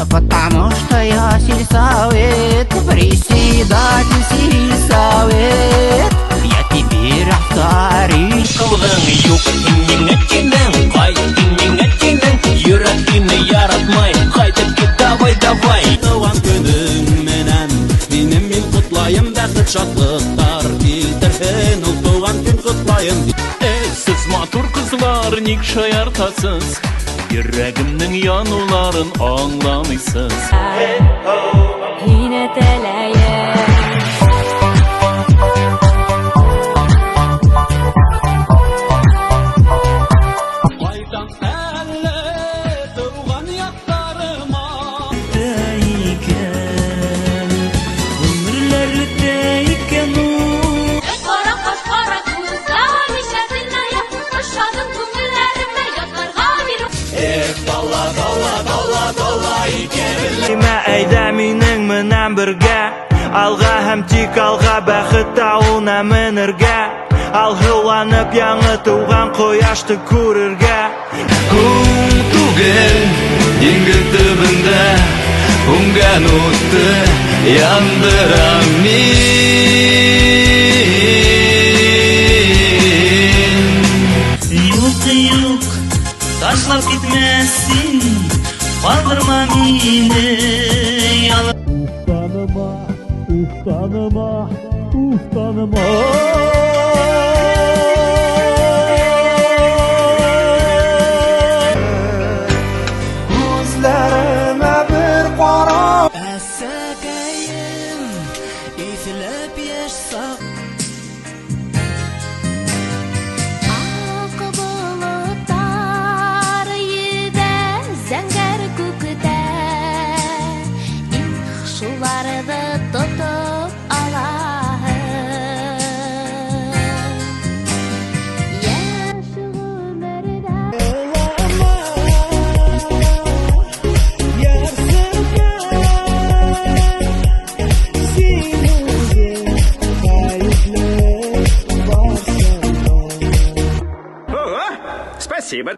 Потому что я сельсовет, председатель сельсовет. Я теперь авторит. Кылың юк иннеңе тинең, кай иннеңе тинең, йөрәкне яратмай, кайтып кит давай давай. Туган көнең менән минем мин котлайым, бәхет шатлыктар килтерһен, ул туган көн котлайым. Сез матур кызлар, ник шаяртасыз, йөрәгемнең януларын аңламыйсыз. Һине теләем. Кайдан әле туган яктарыма Икән, гомерләрдә икән ул. Кара каш кара күзләр, нишәсенә якын кышадым күңелләремдә ятларга бир. Әймә әйдә минең менән бергә, алга һәм тик алга, бәхет тауына менергә. Алһыланып яңы туган кояшты күрергә. Күң түгел диңгез төбендә уңган утты яндырам мин. Юк, юк, ташлап китмәсин, калдырма мине ялы. Уфтаныма, уфтаныма. Күзләремә бер кара. Әсәкәем, изләп яшь сак. Ак болыттар йөҙә, зәңгәр күктә. Их, шуларҙы тотоп алаһың. Йәш ғүмерҙә Спасибо.